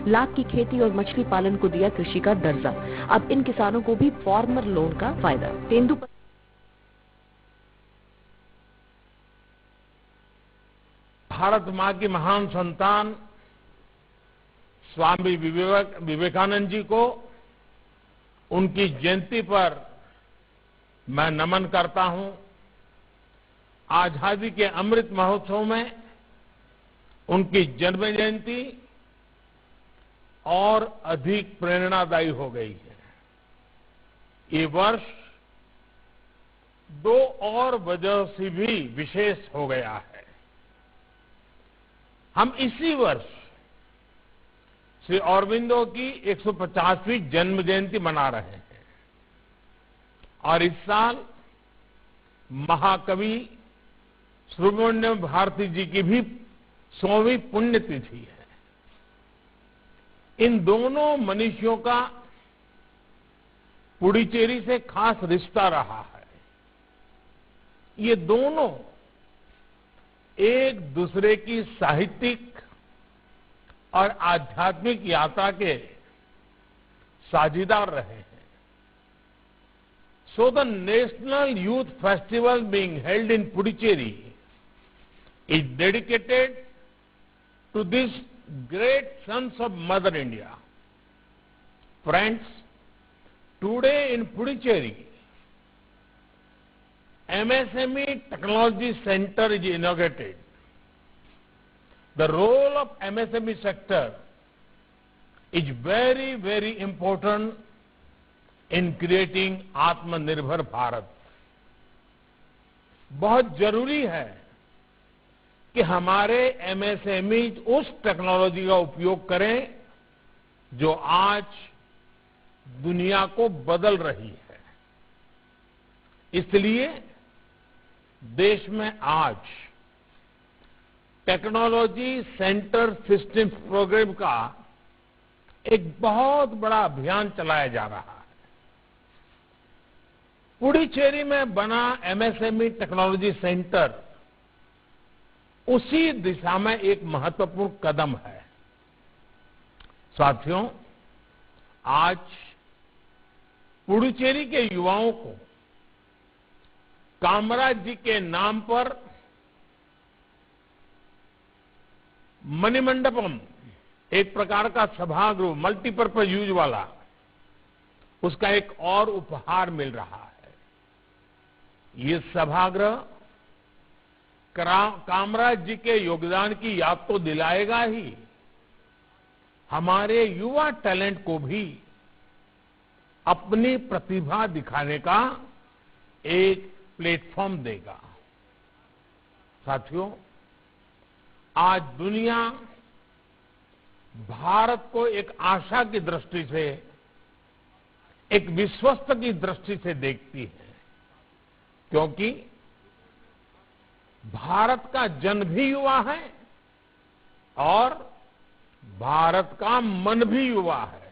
लाख की खेती और मछली पालन को दिया कृषि का दर्जा। अब इन किसानों को भी फार्मर लोन का फायदा। तेंदुपत्ता भारत मां की महान संतान स्वामी विवेकानंद जी को उनकी जयंती पर मैं नमन करता हूं। आजादी के अमृत महोत्सव में उनकी जन्म जयंती और अधिक प्रेरणादायी हो गई है। ये वर्ष दो और वजह से भी विशेष हो गया है। हम इसी वर्ष श्री अरबिंदो की 150वीं जन्म जयंती मना रहे हैं और इस साल महाकवि सुब्रमण्यम भारती जी की भी 100वीं पुण्यतिथि है। इन दोनों मनीषियों का पुडुचेरी से खास रिश्ता रहा है। ये दोनों एक दूसरे की साहित्यिक और आध्यात्मिक यात्रा के साझीदार रहे हैं। So the National Youth Festival being held in Puducherry is dedicated to these great sons of Mother India. Friends, today in Puducherry, MSME Technology Center is inaugurated. The role of MSME sector is very, very important in creating आत्मनिर्भर भारत। बहुत जरूरी है कि हमारे MSME उस technology का उपयोग करें जो आज दुनिया को बदल रही है। इसलिए देश में आज टेक्नोलॉजी सेंटर सिस्टम्स प्रोग्राम का एक बहुत बड़ा अभियान चलाया जा रहा है। पुडुचेरी में बना MSME टेक्नोलॉजी सेंटर उसी दिशा में एक महत्वपूर्ण कदम है। साथियों, आज पुडुचेरी के युवाओं को कामराज जी के नाम पर मणिमंडपम, एक प्रकार का सभागृह, मल्टीपर्पज यूज वाला, उसका एक और उपहार मिल रहा है। ये सभागृह कामराज जी के योगदान की याद तो दिलाएगा ही, हमारे युवा टैलेंट को भी अपनी प्रतिभा दिखाने का एक प्लेटफॉर्म देगा। साथियों, आज दुनिया भारत को एक आशा की दृष्टि से, एक विश्वस्त की दृष्टि से देखती है, क्योंकि भारत का जन भी युवा है और भारत का मन भी युवा है।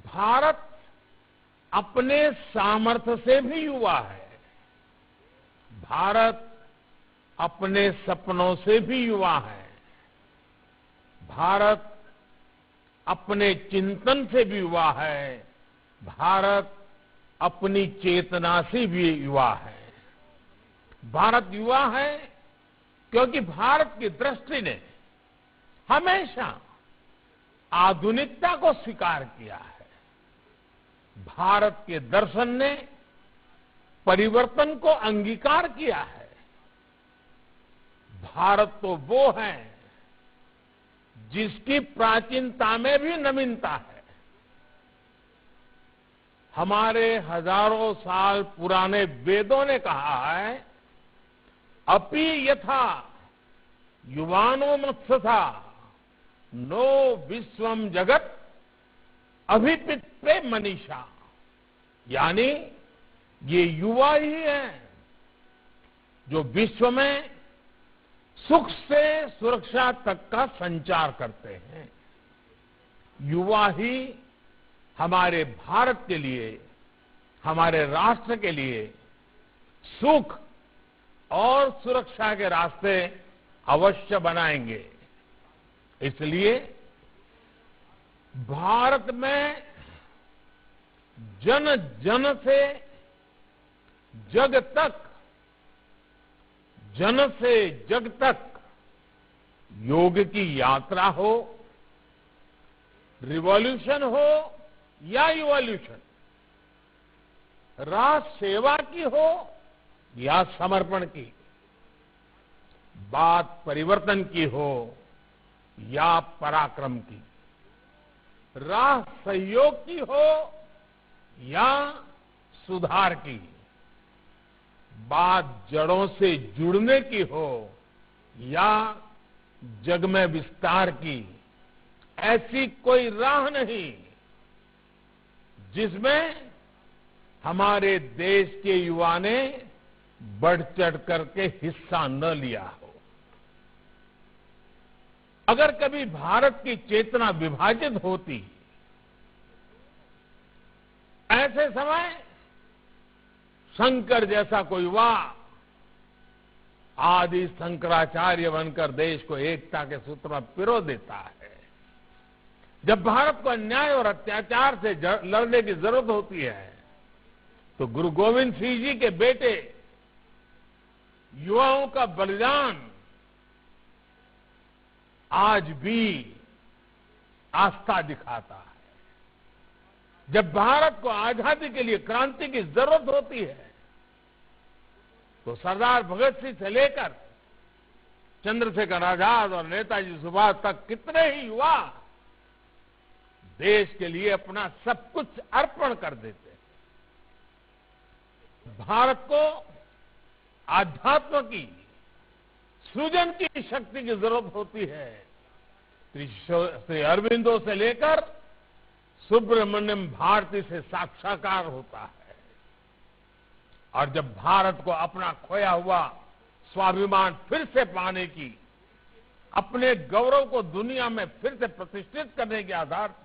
भारत अपने सामर्थ्य से भी युवा है। भारत अपने सपनों से भी युवा है। भारत अपने चिंतन से भी युवा है। भारत अपनी चेतना से भी युवा है। भारत युवा है क्योंकि भारत की दृष्टि ने हमेशा आधुनिकता को स्वीकार किया है। भारत के दर्शन ने परिवर्तन को अंगीकार किया है। भारत तो वो है जिसकी प्राचीनता में भी नवीनता है। हमारे हजारों साल पुराने वेदों ने कहा है, अपि यथा युवानो मत्सथा नो विश्वम जगत अभिपित्ते मनीषा। यानी ये युवा ही है जो विश्व में सुख से सुरक्षा तक का संचार करते हैं। युवा ही हमारे भारत के लिए, हमारे राष्ट्र के लिए सुख और सुरक्षा के रास्ते अवश्य बनाएंगे। इसलिए भारत में जन जन से जग तक, जन से जग तक योग की यात्रा हो, रिवॉल्यूशन हो या इवोल्यूशन, राष्ट्र सेवा की हो या समर्पण की, बात परिवर्तन की हो या पराक्रम की, राष्ट्र सहयोग की हो या सुधार की, बात जड़ों से जुड़ने की हो या जग में विस्तार की, ऐसी कोई राह नहीं जिसमें हमारे देश के युवा ने बढ़ चढ़ करके हिस्सा न लिया हो। अगर कभी भारत की चेतना विभाजित होती, ऐसे समय शंकर जैसा कोई युवा आदि शंकराचार्य बनकर देश को एकता के सूत्र में पिरो देता है। जब भारत को अन्याय और अत्याचार से लड़ने की जरूरत होती है तो गुरु गोविंद सिंह जी के बेटे युवाओं का बलिदान आज भी आस्था दिखाता है। जब भारत को आजादी के लिए क्रांति की जरूरत होती है तो सरदार भगत सिंह से लेकर चंद्रशेखर आजाद और नेताजी सुभाष तक कितने ही युवा देश के लिए अपना सब कुछ अर्पण कर देते हैं। भारत को आध्यात्म की, सृजन की शक्ति की जरूरत होती है। श्री अरविंदो से लेकर सुब्रमण्यम भारती से साक्षात्कार होता है। और जब भारत को अपना खोया हुआ स्वाभिमान फिर से पाने की, अपने गौरव को दुनिया में फिर से प्रतिष्ठित करने के आधार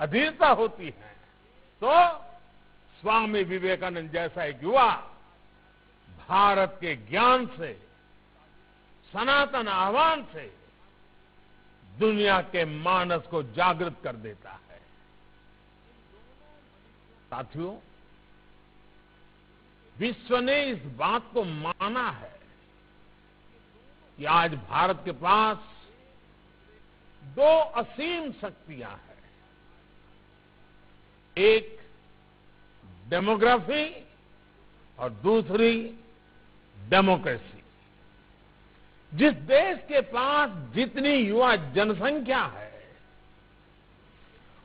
अधीरता होती है तो स्वामी विवेकानंद जैसा एक युवा भारत के ज्ञान से, सनातन आह्वान से दुनिया के मानस को जागृत कर देता है। साथियों, विश्व ने इस बात को माना है कि आज भारत के पास दो असीम शक्तियां हैं, एक डेमोग्राफी और दूसरी डेमोक्रेसी। जिस देश के पास जितनी युवा जनसंख्या है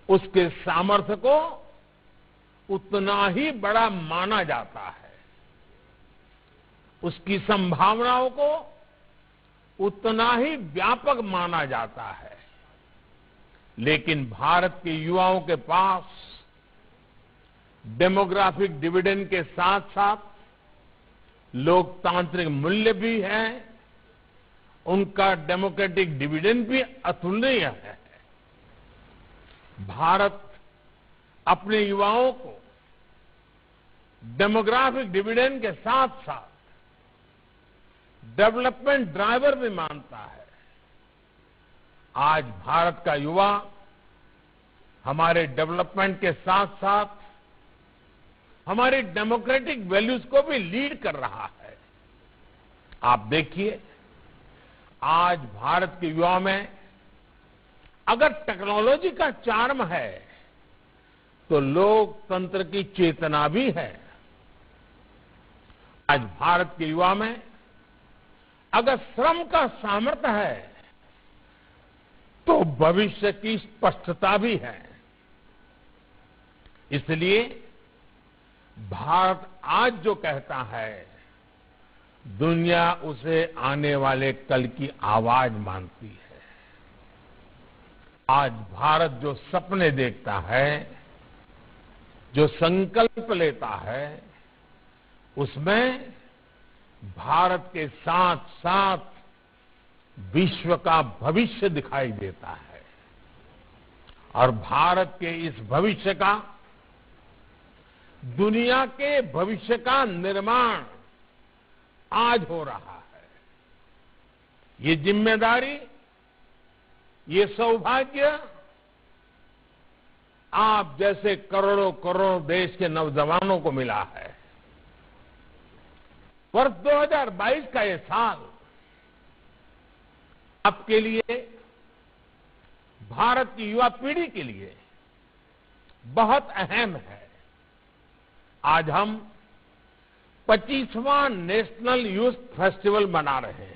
उसके सामर्थ्य को उतना ही बड़ा माना जाता है, उसकी संभावनाओं को उतना ही व्यापक माना जाता है। लेकिन भारत के युवाओं के पास डेमोग्राफिक डिविडेंड के साथ साथ लोकतांत्रिक मूल्य भी है, उनका डेमोक्रेटिक डिविडेंड भी अतुलनीय है। भारत अपने युवाओं को डेमोग्राफिक डिविडेंड के साथ साथ डेवलपमेंट ड्राइवर भी मानता है। आज भारत का युवा हमारे डेवलपमेंट के साथ साथ हमारी डेमोक्रेटिक वैल्यूज को भी लीड कर रहा है। आप देखिए, आज भारत के युवा में अगर टेक्नोलॉजी का चार्म है तो लोकतंत्र की चेतना भी है। आज भारत के युवा में अगर श्रम का सामर्थ्य है तो भविष्य की स्पष्टता भी है। इसलिए भारत आज जो कहता है, दुनिया उसे आने वाले कल की आवाज मानती है। आज भारत जो सपने देखता है, जो संकल्प लेता है, उसमें भारत के साथ साथ विश्व का भविष्य दिखाई देता है। और भारत के इस भविष्य का, दुनिया के भविष्य का निर्माण आज हो रहा है। ये जिम्मेदारी ये सौभाग्य आप जैसे करोड़ों करोड़ों देश के नौजवानों को मिला है। वर्ष 2022 का ये साल आपके लिए, भारत की युवा पीढ़ी के लिए बहुत अहम है। आज हम 25वां नेशनल यूथ फेस्टिवल मना रहे हैं।